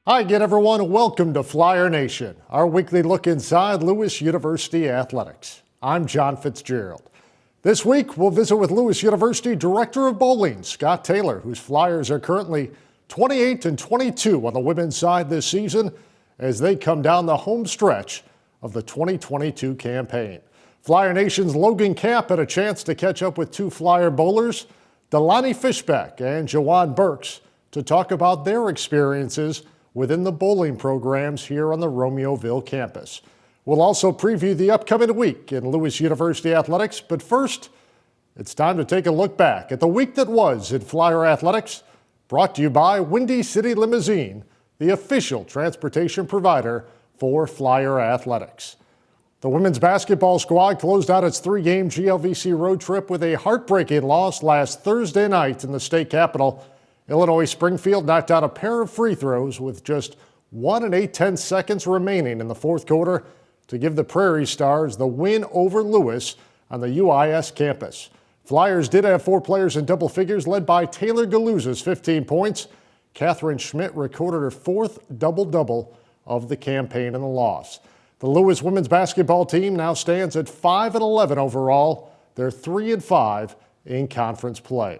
Hi again, everyone, and welcome to Flyer Nation, our weekly look inside Lewis University athletics. I'm John Fitzgerald. This week, we'll visit with Lewis University Director of Bowling, Scott Taylor, whose Flyers are currently 28-22 on the women's side this season as they come down the home stretch of the 2022 campaign. Flyer Nation's Logan Camp had a chance to catch up with two Flyer bowlers, Delani Fishbeck and Jawan Burks, to talk about their experiences within the bowling programs here on the Romeoville campus. We'll also preview the upcoming week in Lewis University athletics, but first, it's time to take a look back at the week that was in Flyer athletics, brought to you by Windy City Limousine, the official transportation provider for Flyer athletics. The women's basketball squad closed out its three-game GLVC road trip with a heartbreaking loss last Thursday night in the state capital. Illinois Springfield knocked out a pair of free throws with just 1 8/10 seconds remaining in the fourth quarter to give the Prairie Stars the win over Lewis on the UIS campus. Flyers did have four players in double figures, led by Taylor Galuzza's 15 points. Catherine Schmidt recorded her fourth double-double of the campaign in the loss. The Lewis women's basketball team now stands at 5-11 overall. They're 3-5 in conference play.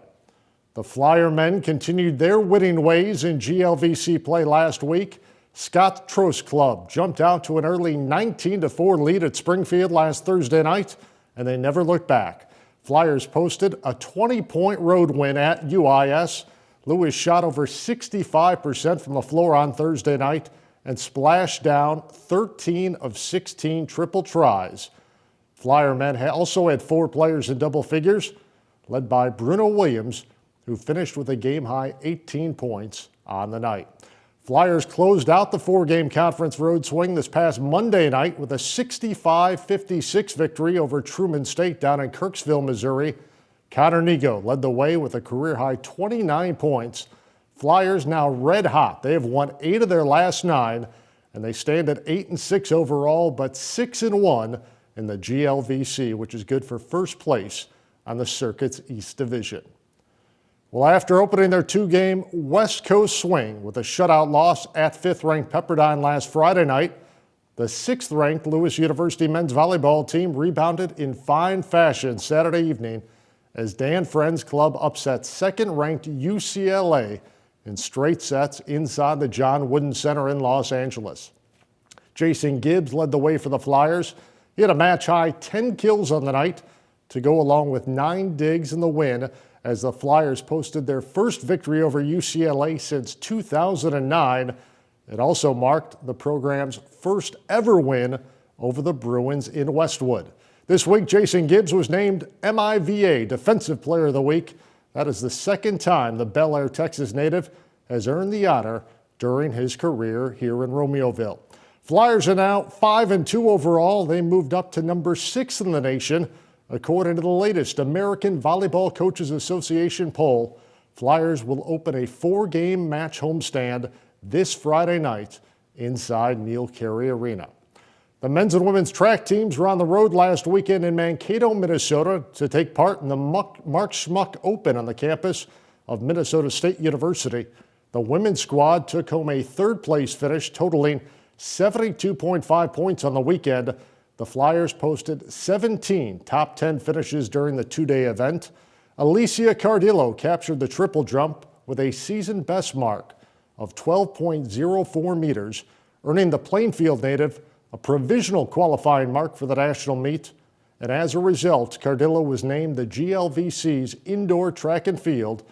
The Flyer men continued their winning ways in GLVC play last week. Scott Trost Club jumped out to an early 19-4 lead at Springfield last Thursday night, and they never looked back. Flyers posted a 20-point road win at UIS. Lewis shot over 65% from the floor on Thursday night and splashed down 13 of 16 triple tries. Flyer men also had four players in double figures, led by Bruno Williams, who finished with a game-high 18 points on the night. Flyers closed out the four-game conference road swing this past Monday night with a 65-56 victory over Truman State down in Kirksville, Missouri. Connor Nego led the way with a career-high 29 points. Flyers now red hot. They have won 8 of their last 9, and they stand at 8-6 overall, but 6-1 in the GLVC, which is good for first place on the circuit's East Division. Well, after opening their two-game West Coast swing with a shutout loss at 5th-ranked Pepperdine last Friday night, the 6th-ranked Lewis University men's volleyball team rebounded in fine fashion Saturday evening as Dan Friend's club upset 2nd-ranked UCLA in straight sets inside the John Wooden Center in Los Angeles. Jason Gibbs led the way for the Flyers. He had a match-high 10 kills on the night to go along with 9 digs in the win, as the Flyers posted their first victory over UCLA since 2009. It also marked the program's first ever win over the Bruins in Westwood. This week, Jason Gibbs was named MIVA Defensive Player of the Week. That is the second time the Bel Air, Texas native has earned the honor during his career here in Romeoville. Flyers are now 5-2 overall. They moved up to number 6 in the nation. According to the latest American Volleyball Coaches Association poll, Flyers will open a 4-game match homestand this Friday night inside Neil Carey Arena. The men's and women's track teams were on the road last weekend in Mankato, Minnesota, to take part in the Mark Schmuck Open on the campus of Minnesota State University. The women's squad took home a 3rd-place finish, totaling 72.5 points on the weekend. The Flyers posted 17 top 10 finishes during the 2-day event. Alicia Cardillo captured the triple jump with a season best mark of 12.04 meters, earning the Plainfield native a provisional qualifying mark for the national meet. And as a result, Cardillo was named the GLVC's Indoor Track and Field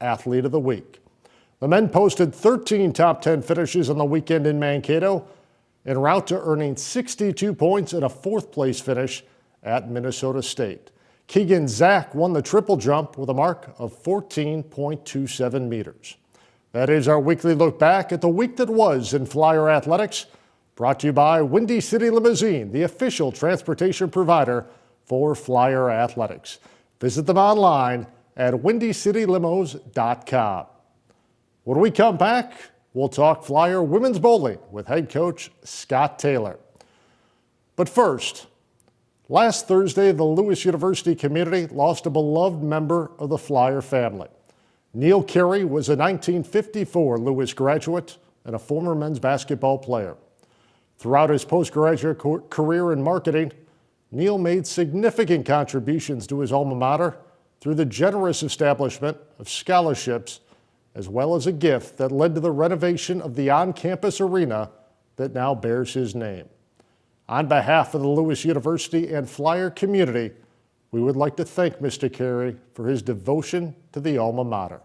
Athlete of the Week. The men posted 13 top 10 finishes on the weekend in Mankato, en route to earning 62 points and a 4th-place finish at Minnesota State. Keegan Zach won the triple jump with a mark of 14.27 meters. That is our weekly look back at the week that was in Flyer athletics, brought to you by Windy City Limousine, the official transportation provider for Flyer athletics. Visit them online at windycitylimos.com. When we come back, we'll talk Flyer women's bowling with head coach Scott Taylor. But first, last Thursday, the Lewis University community lost a beloved member of the Flyer family. Neil Carey was a 1954 Lewis graduate and a former men's basketball player. Throughout his postgraduate career in marketing, Neil made significant contributions to his alma mater through the generous establishment of scholarships, as well as a gift that led to the renovation of the on-campus arena that now bears his name. On behalf of the Lewis University and Flyer community, we would like to thank Mr. Carey for his devotion to the alma mater.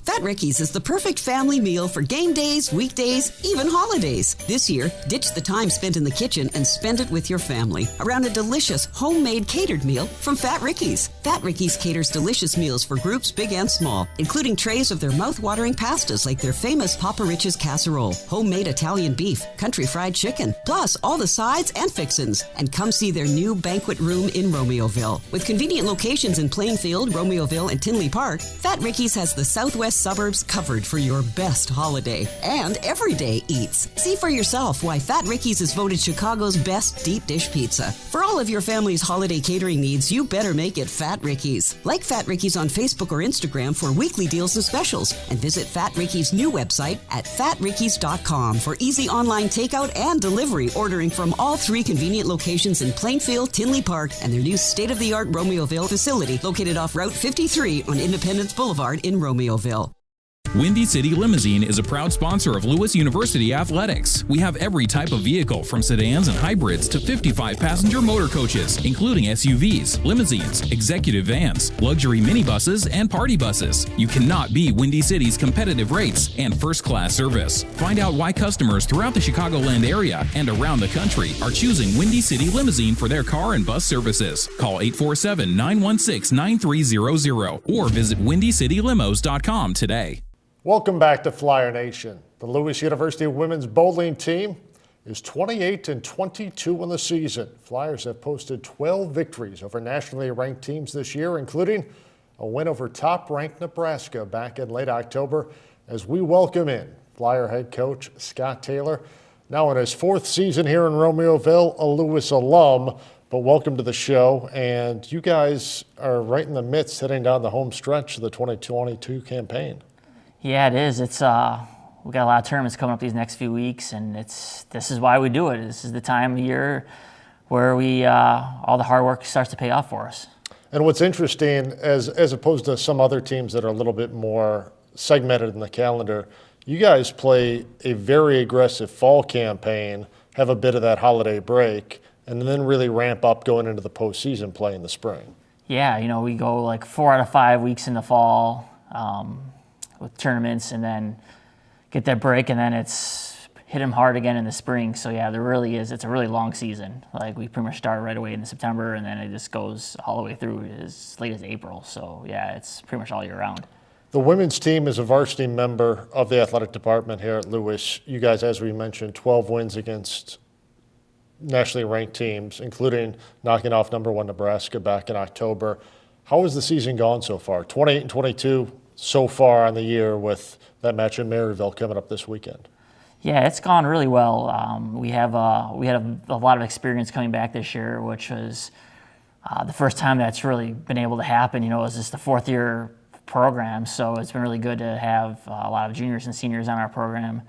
Fat Ricky's is the perfect family meal for game days, weekdays, even holidays. This year, ditch the time spent in the kitchen and spend it with your family around a delicious, homemade catered meal from Fat Ricky's. Fat Ricky's caters delicious meals for groups big and small, including trays of their mouth-watering pastas like their famous Papa Rich's casserole, homemade Italian beef, country fried chicken, plus all the sides and fixins. And come see their new banquet room in Romeoville. With convenient locations in Plainfield, Romeoville, and Tinley Park, Fat Ricky's has the Southwest suburbs covered for your best holiday and everyday eats. See for yourself why Fat Ricky's is voted Chicago's best deep dish pizza. For all of your family's holiday catering needs, you better make it Fat Ricky's. Like Fat Ricky's on Facebook or Instagram for weekly deals and specials, and visit Fat Ricky's new website at fatricky's.com for easy online takeout and delivery, ordering from all 3 convenient locations in Plainfield, Tinley Park, and their new state-of-the-art Romeoville facility located off Route 53 on Independence Boulevard in Romeoville. Windy City Limousine is a proud sponsor of Lewis University Athletics. We have every type of vehicle from sedans and hybrids to 55-passenger motor coaches, including SUVs, limousines, executive vans, luxury minibuses, and party buses. You cannot beat Windy City's competitive rates and first-class service. Find out why customers throughout the Chicagoland area and around the country are choosing Windy City Limousine for their car and bus services. Call 847-916-9300 or visit windycitylimos.com today. Welcome back to Flyer Nation. The Lewis University women's bowling team is 28-22 in the season. Flyers have posted 12 victories over nationally ranked teams this year, including a win over top-ranked Nebraska back in late October, as we welcome in Flyer head coach Scott Taylor, now in his 4th season here in Romeoville, a Lewis alum. But welcome to the show, and you guys are right in the midst, heading down the home stretch of the 2022 campaign. Yeah, it is. It's we got a lot of tournaments coming up these next few weeks, and this is why we do it. This is the time of year where we all the hard work starts to pay off for us. And what's interesting, as opposed to some other teams that are a little bit more segmented in the calendar, you guys play a very aggressive fall campaign, have a bit of that holiday break, and then really ramp up going into the postseason play in the spring. Yeah, we go like 4 out of 5 weeks in the fall. With tournaments, and then get that break, and then it's hit them hard again in the spring. So yeah, there really is. It's a really long season. Like, we pretty much start right away in September, and then it just goes all the way through as late as April. So yeah, it's pretty much all year round. The women's team is a varsity member of the athletic department here at Lewis. You guys, as we mentioned, 12 wins against nationally ranked teams, including knocking off #1 Nebraska back in October. How has the season gone so far? 28-22. So far on the year, with that match in Maryville coming up this weekend. Yeah, it's gone really well. We had a lot of experience coming back this year, which was the first time that's really been able to happen. It was just the 4th year program, so it's been really good to have a lot of juniors and seniors on our program.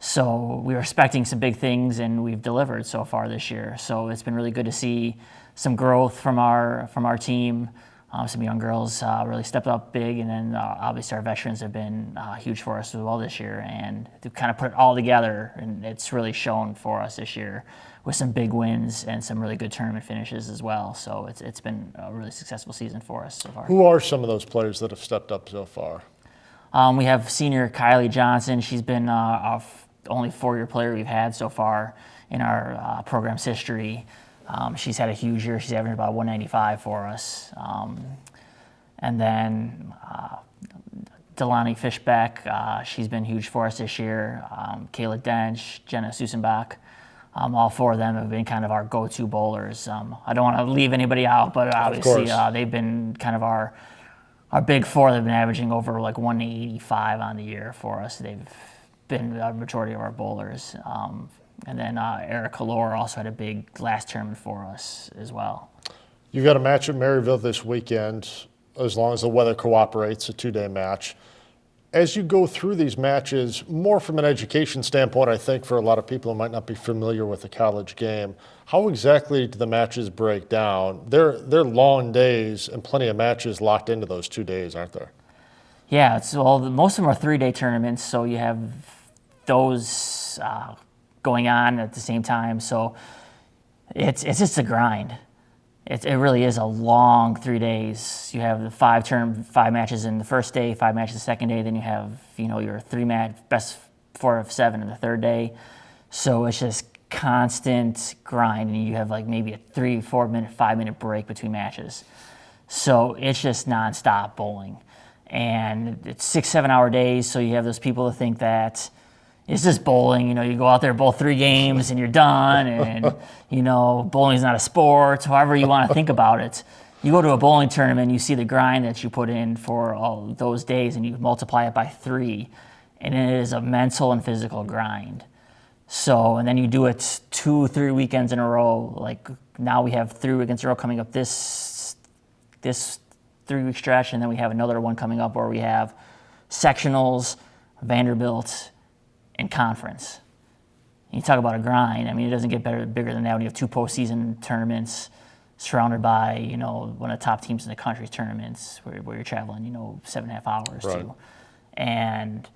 So we were expecting some big things, and we've delivered so far this year. So it's been really good to see some growth from our team. Some young girls really stepped up big, and then obviously our veterans have been huge for us as well this year, and to kind of put it all together, and it's really shown for us this year with some big wins and some really good tournament finishes as well. So it's been a really successful season for us so far. Who are some of those players that have stepped up so far? We have senior Kylie Johnson. She's been our only 4-year player we've had so far in our program's history. She's had a huge year. She's averaging about 195 for us. And then Delani Fishbeck, she's been huge for us this year. Kayla Dench, Jenna Susenbach, all 4 of them have been kind of our go-to bowlers. I don't want to leave anybody out, but obviously they've been kind of our big 4. They've been averaging over like 185 on the year for us. They've been the majority of our bowlers. And then Erica Lohr also had a big last tournament for us as well. You've got a match at Maryville this weekend, as long as the weather cooperates, a 2-day match. as you go through these matches, more from an education standpoint, I think for a lot of people who might not be familiar with the college game, how exactly do the matches break down? They're long days and plenty of matches locked into those 2 days, aren't there? Yeah, most of them are 3-day tournaments, so you have those going on at the same time. So it's just a grind. It really is a long 3 days. You have the 5 matches in the first day, 5 matches the second day. Then you have your 3-match best 4 of 7 in the third day. So it's just constant grind, and you have like maybe a 3, 4 minute, 5 minute break between matches. So it's just nonstop bowling, and it's 6-7 hour days. So you have those people that think that it's just bowling, you go out there, bowl 3 games and you're done, and, bowling's not a sport, however you want to think about it. You go to a bowling tournament, you see the grind that you put in for all those days, and you multiply it by 3, and it is a mental and physical grind. So, and then you do it 2-3 weekends in a row. Like now we have 3 weekends in a row coming up this 3-week stretch, and then we have another one coming up where we have sectionals, Vanderbilt, and conference. You talk about a grind. I mean, it doesn't get bigger than that when you have 2 postseason tournaments surrounded by, one of the top teams in the country's tournaments where you're traveling, 7.5 hours right. to. And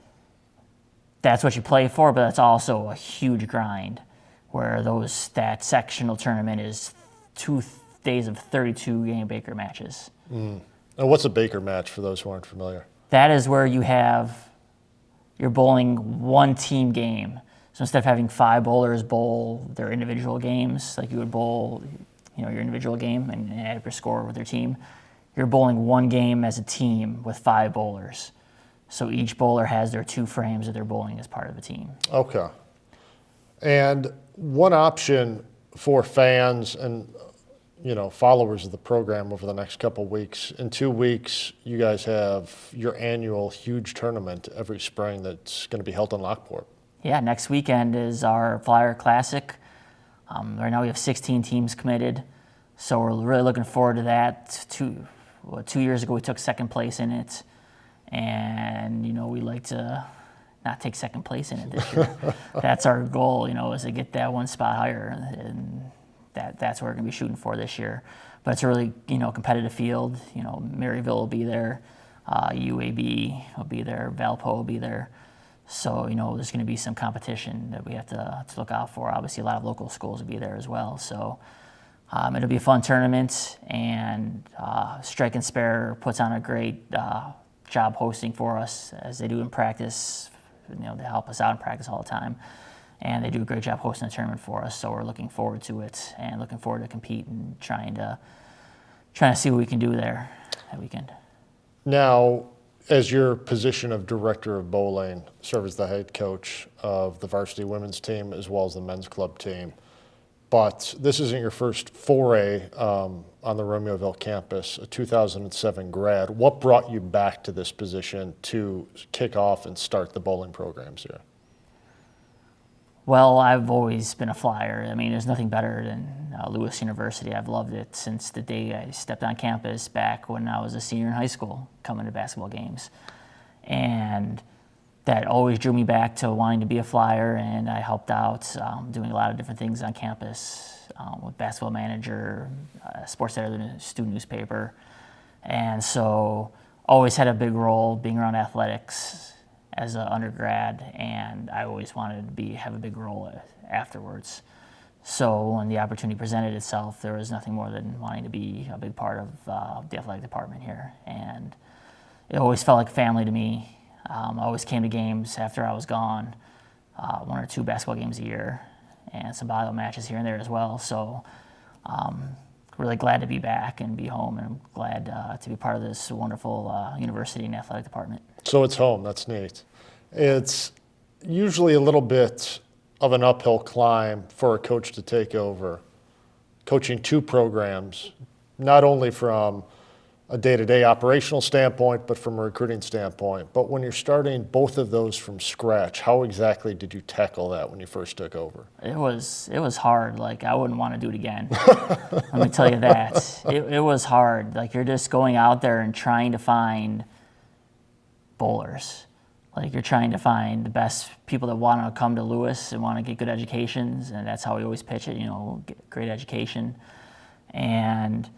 that's what you play for, but that's also a huge grind where that sectional tournament is 2 days of 32 game Baker matches. And what's a Baker match for those who aren't familiar? That is where you're bowling 1 team game. So instead of having 5 bowlers bowl their individual games, like you would bowl, your individual game and add up your score with your team, you're bowling 1 game as a team with 5 bowlers. So each bowler has their 2 frames that they're bowling as part of a team. Okay. And one option for fans and followers of the program over the next couple of weeks. In 2 weeks, you guys have your annual huge tournament every spring that's going to be held in Lockport. Yeah, next weekend is our Flyer Classic. Right now we have 16 teams committed, so we're really looking forward to that. 2 years ago we took second place in it, and we'd like to not take second place in it this year. That's our goal, is to get that 1 spot higher, and that's what we're going to be shooting for this year. But it's a really, competitive field. Maryville will be there, UAB will be there, Valpo will be there. So, there's going to be some competition that we have to look out for. Obviously, a lot of local schools will be there as well. So, it'll be a fun tournament, and Strike and Spare puts on a great job hosting for us, as they do in practice. They help us out in practice all the time. And they do a great job hosting the tournament for us, so we're looking forward to it and looking forward to compete and trying to see what we can do there that weekend. Now, as your position of director of bowling, serve as the head coach of the varsity women's team as well as the men's club team. But this isn't your first foray on the Romeoville campus, a 2007 grad. What brought you back to this position to kick off and start the bowling programs here? Well, I've always been a flyer. I mean, there's nothing better than Lewis University. I've loved it since the day I stepped on campus back when I was a senior in high school, coming to basketball games. And that always drew me back to wanting to be a flyer, and I helped out doing a lot of different things on campus with basketball manager, sports editor, the student newspaper. And so always had a big role being around athletics as an undergrad, and I always wanted to have a big role afterwards. So when the opportunity presented itself, there was nothing more than wanting to be a big part of the athletic department here. And it always felt like family to me. I always came to games after I was gone, 1 or 2 basketball games a year, and some volleyball matches here and there as well. So really glad to be back and be home, and I'm glad to be part of this wonderful university and athletic department. So it's home. That's neat. It's usually a little bit of an uphill climb for a coach to take over, coaching 2 programs, not only from a day-to-day operational standpoint, but from a recruiting standpoint. But when you're starting both of those from scratch, how exactly did you tackle that when you first took over? It was hard. Like, I wouldn't want to do it again. Let me tell you that. It was hard. Like, you're just going out there and trying to find bowlers. Like, you're trying to find the best people that want to come to Lewis and want to get good educations, and that's how we always pitch it, get great education, and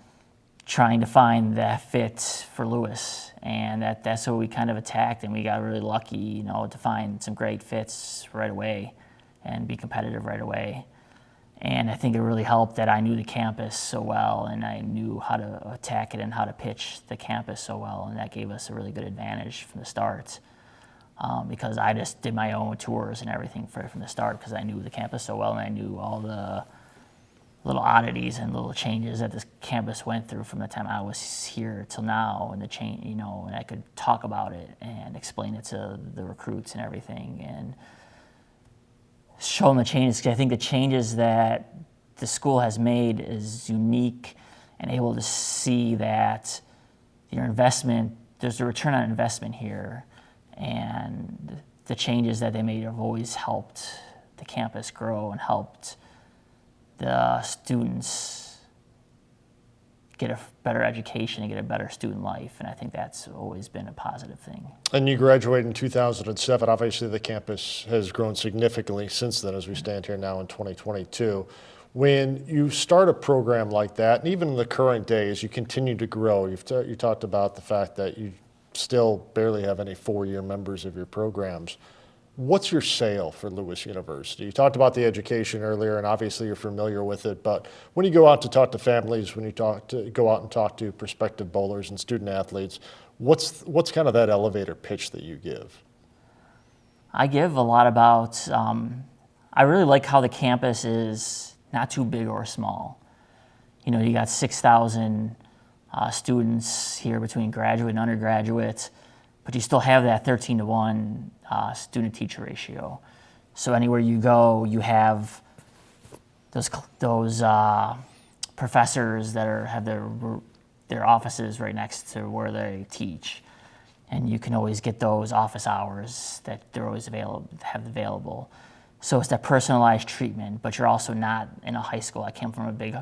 trying to find that fit for Lewis. And that's what we kind of attacked, and we got really lucky, to find some great fits right away and be competitive right away. And I think it really helped that I knew the campus so well, and I knew how to attack it and how to pitch the campus so well, and that gave us a really good advantage from the start. Because I just did my own tours and everything from the start, because I knew the campus so well, and I knew all the little oddities and little changes that this campus went through from the time I was here till now, and the change, and I could talk about it and explain it to the recruits and everything, and show them the changes, because I think the changes that the school has made is unique, and able to see that your investment, there's a return on investment here, and the changes that they made have always helped the campus grow and helped the students get a better education and get a better student life, and I think that's always been a positive thing. And you graduated in 2007. Obviously, the campus has grown significantly since then as we stand here now in 2022. When you start a program like that, and even in the current day, as you continue to grow, you talked about the fact that you still barely have any four-year members of your programs. What's your sale for Lewis University? You talked about the education earlier, and obviously you're familiar with it, but when you go out to talk to families, when you go out and talk to prospective bowlers and student athletes, what's kind of that elevator pitch that you give? I give a lot about, I really like how the campus is not too big or small. You got 6,000 students here between graduate and undergraduate, but you still have that 13-to-1 student-teacher ratio. So anywhere you go, you have those professors that have their offices right next to where they teach, and you can always get those office hours that they're always available. So it's that personalized treatment, but you're also not in a high school. I came from we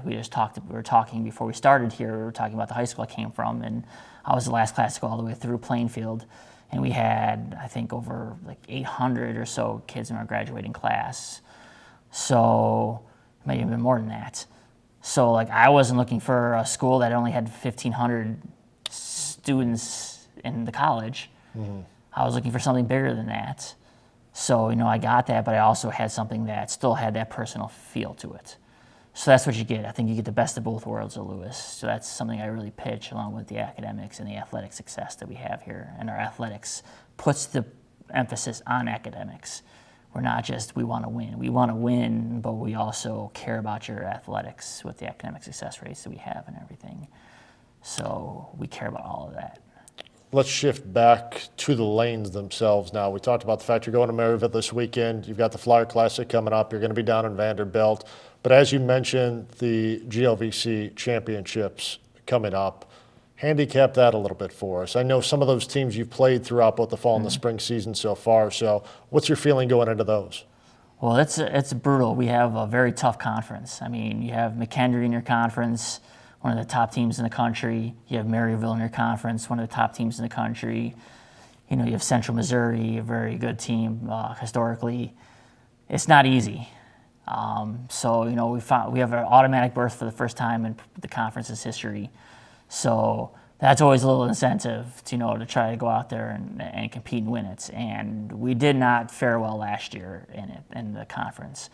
were talking before we started here, we were talking about the high school I came from, and I was the last class to go all the way through Plainfield, and we had, I think, over like 800 or so kids in our graduating class. So it may have been more than that. So I wasn't looking for a school that only had 1,500 students in the college. Mm-hmm. I was looking for something bigger than that. So, I got that, but I also had something that still had that personal feel to it. So that's what you get. I think you get the best of both worlds at Lewis. So that's something I really pitch, along with the academics and the athletic success that we have here. And our athletics puts the emphasis on academics. We're not just, we want to win. We want to win, but we also care about your athletics with the academic success rates that we have and everything. So we care about all of that. Let's shift back to the lanes themselves now. We talked about the fact you're going to Maryville this weekend. You've got the Flyer Classic coming up. You're going to be down in Vanderbilt. But as you mentioned, the Glvc Championships coming up. Handicap that a little bit for us. I know some of those teams you've played throughout both the fall and the spring season so far. So what's your feeling going into those? Well, it's brutal. We have a very tough conference. I mean, you have McHenry in your conference, one of the top teams in the country. You have Maryville in your conference, one of the top teams in the country. You have Central Missouri, a very good team historically. It's not easy. So we have an automatic berth for the first time in the conference's history. So that's always a little incentive to try to go out there and compete and win it. And we did not fare well last year in the conference.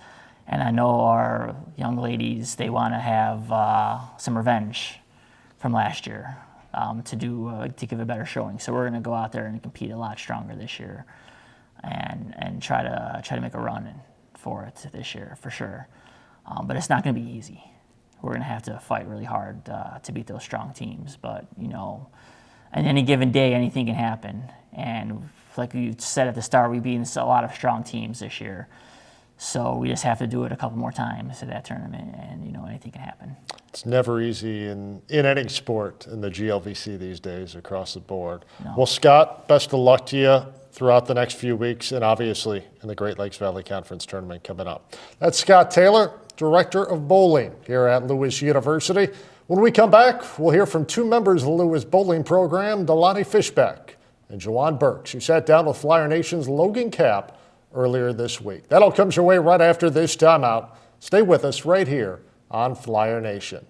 And I know our young ladies, they want to have some revenge from last year to give a better showing. So we're going to go out there and compete a lot stronger this year, and try to make a run for it this year for sure. But it's not going to be easy. We're going to have to fight really hard to beat those strong teams. But on any given day, anything can happen. And like you said at the start, we've beaten a lot of strong teams this year. So we just have to do it a couple more times at that tournament, and anything can happen. It's never easy in any sport in the GLVC these days across the board. No. Well, Scott, best of luck to you throughout the next few weeks, and obviously in the Great Lakes Valley Conference tournament coming up. That's Scott Taylor, Director of Bowling here at Lewis University. When we come back, we'll hear from two members of the Lewis bowling program, Delaney Fishbeck and Juwan Burke. She sat down with Flyer Nation's Logan Kapp earlier this week. That all comes your way right after this timeout. Stay with us right here on Flyer Nation.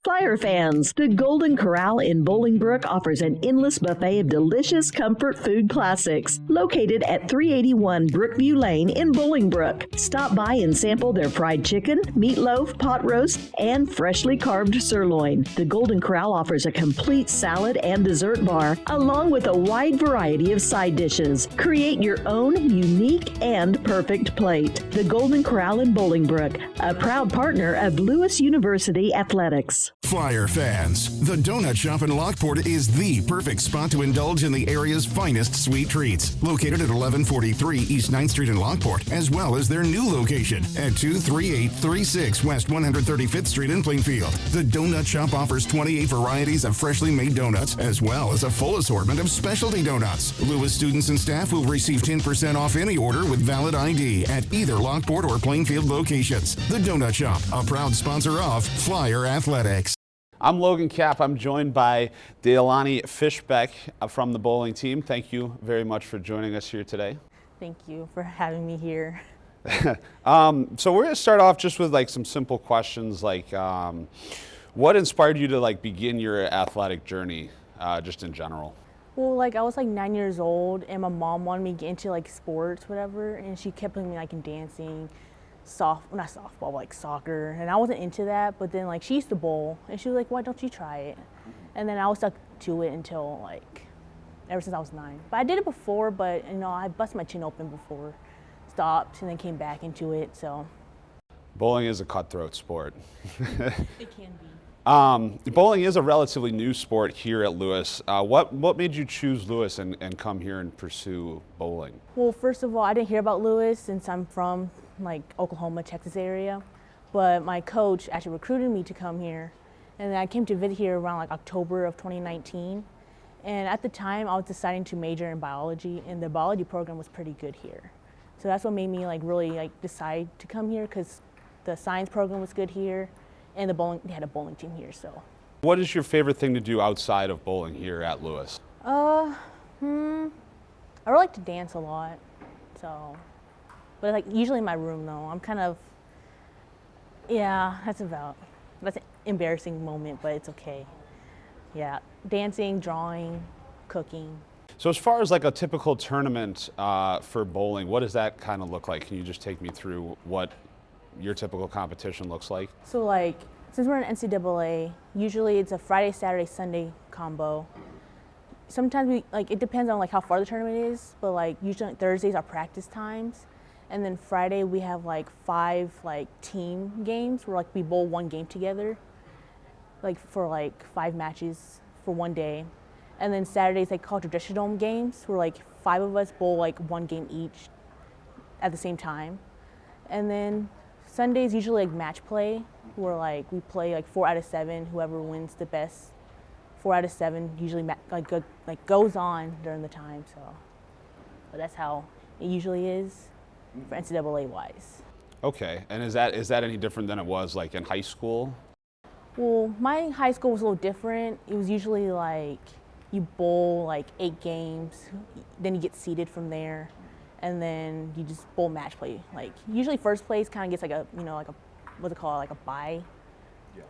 Flyer fans, the Golden Corral in Bolingbrook offers an endless buffet of delicious comfort food classics located at 381 Brookview Lane in Bolingbrook. Stop by and sample their fried chicken, meatloaf, pot roast, and freshly carved sirloin. The Golden Corral offers a complete salad and dessert bar along with a wide variety of side dishes. Create your own unique and perfect plate. The Golden Corral in Bolingbrook, a proud partner of Lewis University Athletics. Flyer fans, the Donut Shop in Lockport is the perfect spot to indulge in the area's finest sweet treats. Located at 1143 East 9th Street in Lockport, as well as their new location at 23836 West 135th Street in Plainfield. The Donut Shop offers 28 varieties of freshly made donuts, as well as a full assortment of specialty donuts. Lewis students and staff will receive 10% off any order with valid ID at either Lockport or Plainfield locations. The Donut Shop, a proud sponsor of Flyer Athletics. I'm Logan Kapp. I'm joined by Deilani Fishbeck from the bowling team. Thank you very much for joining us here today. Thank you for having me here. So we're going to start off just with like some simple questions like what inspired you to like begin your athletic journey just in general? Well, like I was like 9 years old and my mom wanted me to get into like sports, whatever, and she kept putting me like in dancing, not softball, like soccer, and I wasn't into that, but then like she used to bowl and she was like, why don't you try it? And then I was stuck to it until like ever since I was 9. But I did it before, but you know, I busted my chin open before, stopped, and then came back into it. So bowling is a cutthroat sport. it can be. Bowling is a relatively new sport here at Lewis. What made you choose Lewis and come here and pursue bowling? Well, first of all, I didn't hear about Lewis since I'm from like Oklahoma, Texas area, but my coach actually recruited me to come here, and then I came to visit here around like October of 2019, and at the time I was deciding to major in biology, and the biology program was pretty good here, so that's what made me like really like decide to come here, because the science program was good here, and they had a bowling team here. So what is your favorite thing to do outside of bowling here at Lewis? I really like to dance a lot, so. But like usually in my room though, I'm kind of, yeah, that's an embarrassing moment, but it's okay. Yeah, dancing, drawing, cooking. So as far as like a typical tournament for bowling, what does that kind of look like? Can you just take me through what your typical competition looks like? So like, since we're in NCAA, usually it's a Friday, Saturday, Sunday combo. Sometimes it depends on like how far the tournament is, but like usually Thursdays are practice times. And then Friday we have like 5 like team games where like we bowl one game together, like for like 5 matches for one day. And then Saturdays they call traditional games where like 5 of us bowl like one game each at the same time. And then Sundays usually like match play where like we play like 4 out of 7, whoever wins the best 4 out of 7 usually goes on during the time. So, but that's how it usually is for NCAA wise. Okay, and is that any different than it was like in high school? Well, my high school was a little different. It was usually like you bowl like 8 games, then you get seeded from there, and then you just bowl match play. Like usually first place kind of gets like a, you know, like a, what's it called, like a bye, yeah.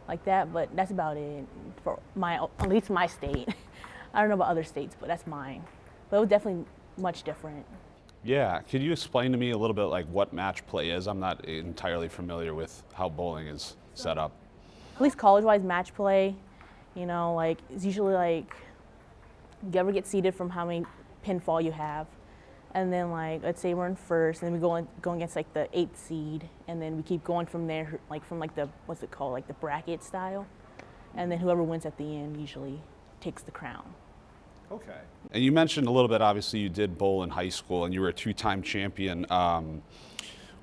like that. But that's about it for at least my state. I don't know about other states, but that's mine. But it was definitely much different. Yeah, could you explain to me a little bit like what match play is? I'm not entirely familiar with how bowling is set up. At least college-wise match play, you know, like it's usually like you ever get seeded from how many pinfall you have, and then like let's say we're in first, and then we go against like the 8th seed, and then we keep going from there, like from like the what's it called, like the bracket style, and then whoever wins at the end usually takes the crown. Okay. And you mentioned a little bit, obviously you did bowl in high school and you were a 2-time champion.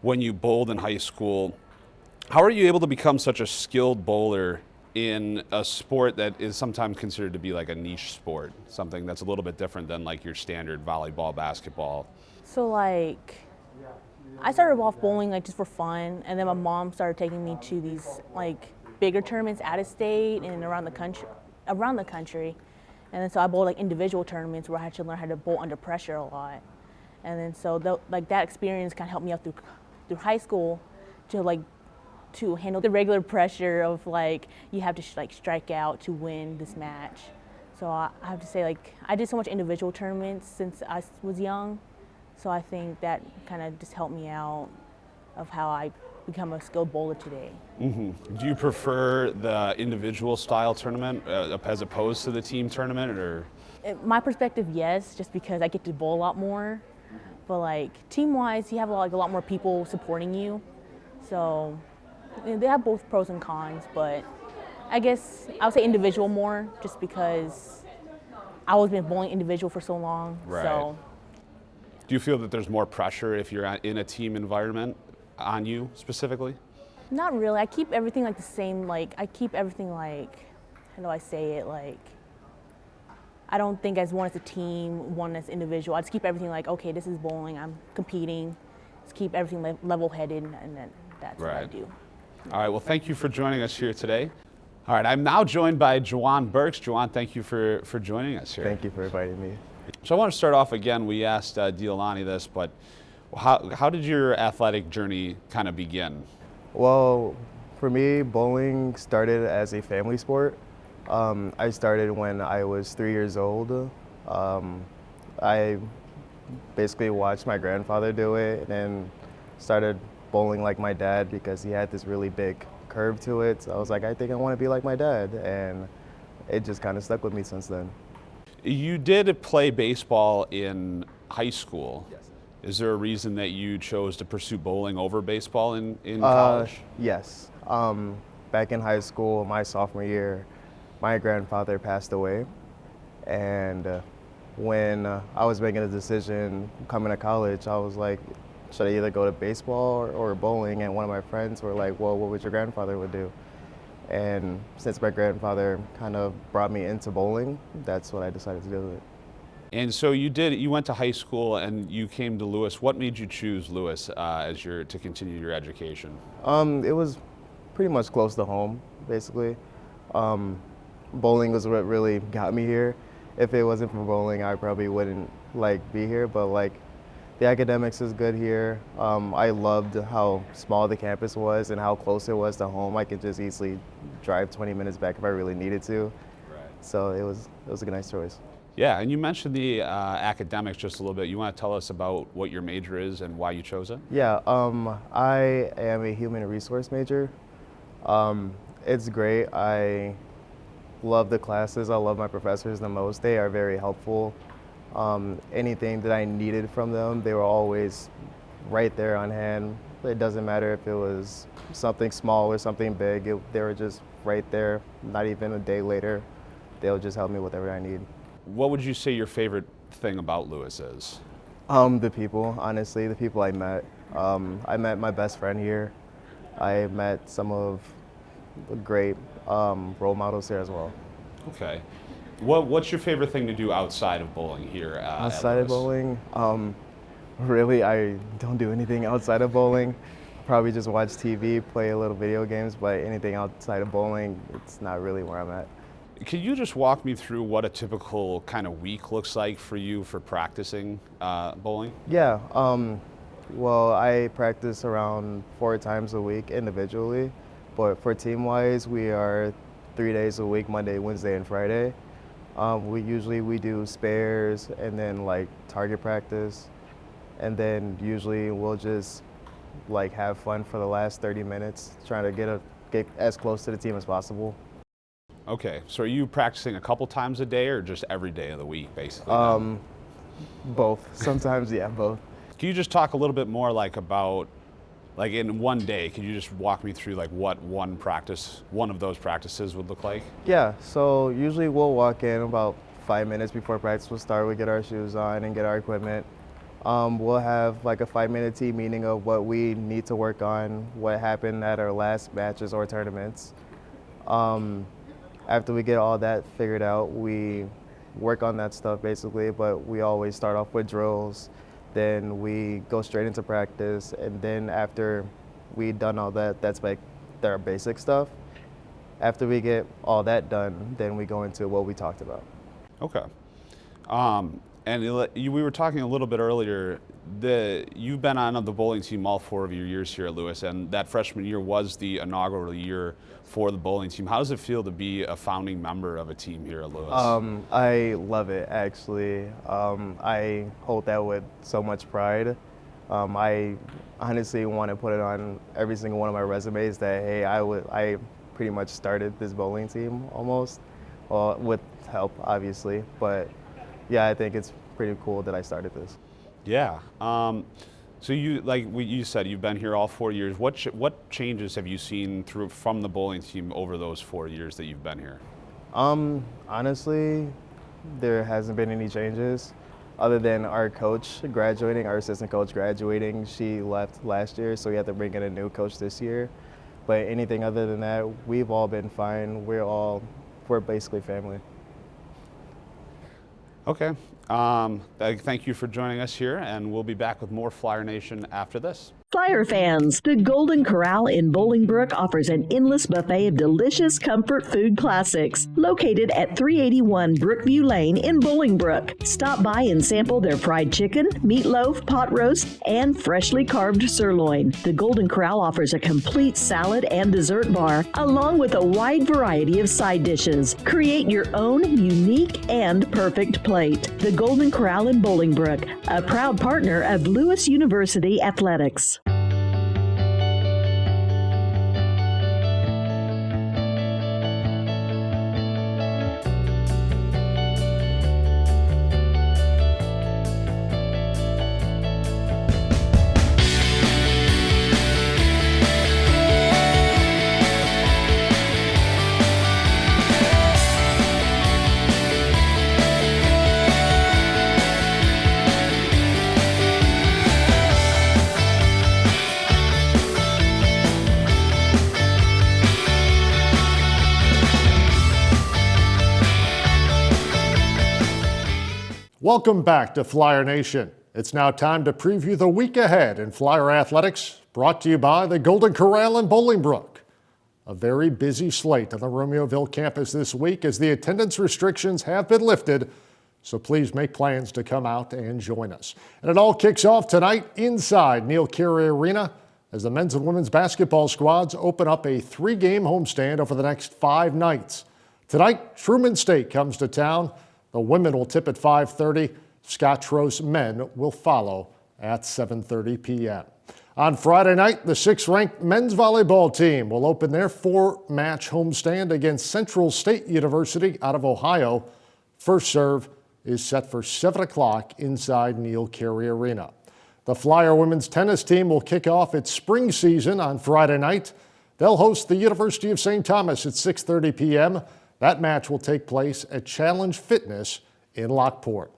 When you bowled in high school, how are you able to become such a skilled bowler in a sport that is sometimes considered to be like a niche sport, something that's a little bit different than like your standard volleyball, basketball? So like, I started off bowling like just for fun, and then my mom started taking me to these like bigger tournaments out of state and around the country. And then so I bowled like individual tournaments where I had to learn how to bowl under pressure a lot. And then so that experience kind of helped me out through high school to handle the regular pressure of like you have to strike out to win this match. So I have to say, like, I did so much individual tournaments since I was young. So I think that kind of just helped me out of how I become a skilled bowler today. Mm-hmm. Do you prefer the individual style tournament as opposed to the team tournament, or? My perspective, yes, just because I get to bowl a lot more. But like team-wise, you have a lot more people supporting you. So they have both pros and cons, but I guess I would say individual more, just because I always been bowling individual for so long. Right. So. Do you feel that there's more pressure if you're in a team environment on you specifically? Not really. I keep everything like the same. Like I keep everything like, how do I say it? Like I don't think as one as a team, one as individual. I just keep everything like, okay, this is bowling. I'm competing. Just keep everything level-headed, and then that's what I do. All right. Well, thank you for joining us here today. All right. I'm now joined by Juwan Burks. Juwan, thank you for joining us here. Thank you for inviting me. So I want to start off again. We asked Deolani this, but how did your athletic journey kind of begin? Well, for me, bowling started as a family sport. I started when I was 3 years old. I basically watched my grandfather do it and then started bowling like my dad because he had this really big curve to it. So I was like, I think I want to be like my dad, and it just kind of stuck with me since then. You did play baseball in high school. Yes. Is there a reason that you chose to pursue bowling over baseball in college? Yes. Back in high school, my sophomore year, my grandfather passed away. And when I was making a decision coming to college, I was like, should I either go to baseball or bowling? And one of my friends were like, well, what would your grandfather would do? And since my grandfather kind of brought me into bowling, that's what I decided to do with it. And so you went to high school and you came to Lewis. What made you choose Lewis to continue your education? It was pretty much close to home, basically. Bowling was what really got me here. If it wasn't for bowling, I probably wouldn't be here, but the academics is good here. I loved how small the campus was and how close it was to home. I could just easily drive 20 minutes back if I really needed to. Right. So it was a nice choice. Yeah, and you mentioned the academics just a little bit. You want to tell us about what your major is and why you chose it? Yeah, I am a human resource major. It's great. I love the classes. I love my professors the most. They are very helpful. Anything that I needed from them, they were always right there on hand. It doesn't matter if it was something small or something big. They were just right there. Not even a day later, they'll just help me with whatever I need. What would you say your favorite thing about Lewis is? The people, honestly, the people I met. I met my best friend here. I met some of the great role models here as well. Okay. What's your favorite thing to do outside of bowling here? Outside of bowling? Really, I don't do anything outside of bowling. Probably just watch TV, play a little video games, but anything outside of bowling, it's not really where I'm at. Can you just walk me through what a typical kind of week looks like for you for practicing bowling? Yeah, well, I practice around 4 times a week individually, but for team-wise, we are 3 days a week, Monday, Wednesday, and Friday. We do spares and then target practice, and then usually we'll just have fun for the last 30 minutes, trying to get as close to the team as possible. Okay, so are you practicing a couple times a day or just every day of the week, basically? Both. Sometimes, yeah, both. Can you just talk a little bit more about, in one day, can you just walk me through what one of those practices would look like? Yeah, so usually we'll walk in about 5 minutes before practice will start. We get our shoes on and get our equipment. We'll have a 5-minute team meeting of what we need to work on, what happened at our last matches or tournaments. After we get all that figured out, we work on that stuff basically, but we always start off with drills. Then we go straight into practice, and then after we've done all that, that's their basic stuff. After we get all that done, then we go into what we talked about. Okay. We were talking a little bit earlier. You've been on the bowling team all 4 of your years here at Lewis, and that freshman year was the inaugural year for the bowling team. How does it feel to be a founding member of a team here at Lewis? I love it, actually. I hold that with so much pride. I honestly want to put it on every single one of my resumes that, hey, I pretty much started this bowling team almost, well, with help, obviously. But yeah, I think it's pretty cool that I started this. Yeah. So you said, you've been here all 4 years. What changes have you seen from the bowling team over those 4 years that you've been here? Honestly, there hasn't been any changes other than our coach graduating, our assistant coach graduating. She left last year, so we had to bring in a new coach this year. But anything other than that, we've all been fine. We're basically family. Okay. Thank you for joining us here, and we'll be back with more Flyer Nation after this. Flyer fans, the Golden Corral in Bolingbrook offers an endless buffet of delicious comfort food classics located at 381 Brookview Lane in Bolingbrook. Stop by and sample their fried chicken, meatloaf, pot roast, and freshly carved sirloin. The Golden Corral offers a complete salad and dessert bar along with a wide variety of side dishes. Create your own unique and perfect plate. The Golden Corral in Bolingbrook, a proud partner of Lewis University Athletics. Welcome back to Flyer Nation. It's now time to preview the week ahead in Flyer Athletics, brought to you by the Golden Corral in Bolingbrook. A very busy slate on the Romeoville campus this week as the attendance restrictions have been lifted, so please make plans to come out and join us. And it all kicks off tonight inside Neil Carey Arena as the men's and women's basketball squads open up a 3-game homestand over the next 5 nights. Tonight, Truman State comes to town. The women will tip at 5:30. Scottrose men will follow at 7:30 p.m. On Friday night, the 6th-ranked men's volleyball team will open their 4-match homestand against Central State University out of Ohio. First serve is set for 7 o'clock inside Neil Carey Arena. The Flyer women's tennis team will kick off its spring season on Friday night. They'll host the University of St. Thomas at 6:30 p.m. That match will take place at Challenge Fitness in Lockport.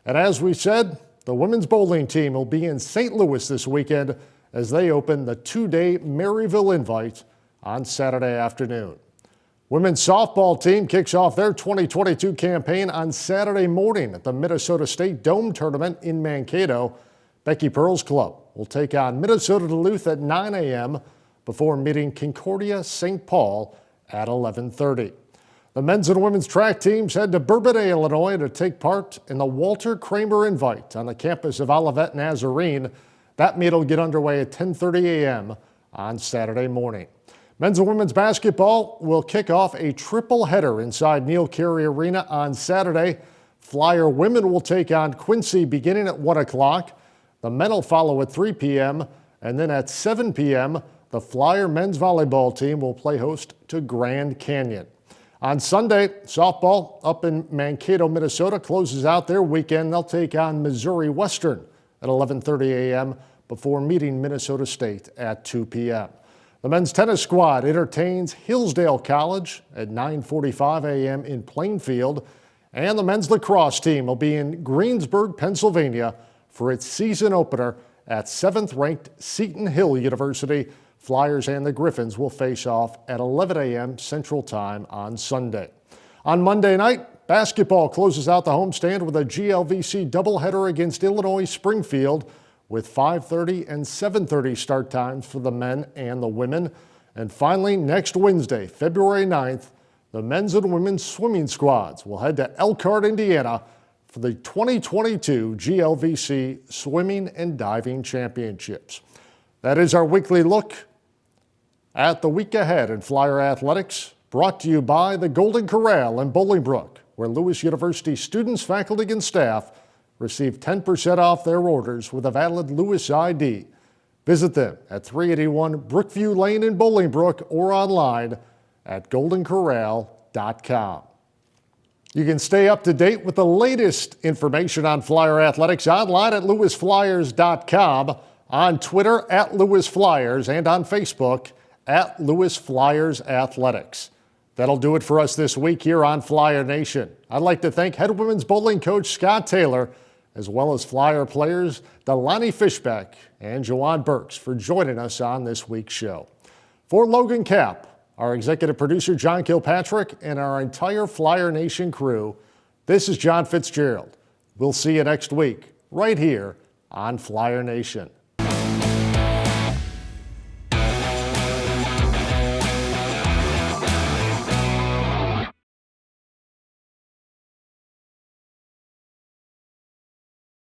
And as we said, the women's bowling team will be in St. Louis this weekend as they open the 2-day Maryville Invite on Saturday afternoon. Women's softball team kicks off their 2022 campaign on Saturday morning at the Minnesota State Dome Tournament in Mankato. Becky Pearl's club will take on Minnesota Duluth at 9 a.m. before meeting Concordia St. Paul at 11:30. The men's and women's track teams head to Bourbonnais, Illinois to take part in the Walter Kramer Invite on the campus of Olivet Nazarene. That meet will get underway at 10:30 a.m. on Saturday morning. Men's and women's basketball will kick off a triple header inside Neil Carey Arena on Saturday. Flyer women will take on Quincy beginning at 1 o'clock. The men will follow at 3 p.m. and then at 7 p.m. the Flyer men's volleyball team will play host to Grand Canyon. On Sunday, softball up in Mankato, Minnesota closes out their weekend. They'll take on Missouri Western at 11:30 a.m. before meeting Minnesota State at 2 p.m. The men's tennis squad entertains Hillsdale College at 9:45 a.m. in Plainfield. And the men's lacrosse team will be in Greensburg, Pennsylvania for its season opener at 7th-ranked Seton Hill University. Flyers and the Griffins will face off at 11 a.m. Central Time on Sunday. On Monday night, basketball closes out the homestand with a GLVC doubleheader against Illinois Springfield with 5:30 and 7:30 start times for the men and the women. And finally, next Wednesday, February 9th, The men's and women's swimming squads will head to Elkhart, Indiana for the 2022 GLVC Swimming and Diving Championships. That is our weekly look at the week ahead in Flyer Athletics, brought to you by the Golden Corral in Bolingbrook, where Lewis University students, faculty, and staff receive 10% off their orders with a valid Lewis ID. Visit them at 381 Brookview Lane in Bolingbrook or online at goldencorral.com. You can stay up to date with the latest information on Flyer Athletics online at lewisflyers.com, on Twitter at Lewis Flyers, and on Facebook at Lewis Flyers Athletics. That'll do it for us this week here on Flyer Nation. I'd like to thank head women's bowling coach Scott Taylor, as well as Flyer players Delaney Fishbeck and Joanne Burks for joining us on this week's show. For Logan Kapp, our executive producer John Kilpatrick, and our entire Flyer Nation crew, this is John Fitzgerald. We'll see you next week right here on Flyer Nation.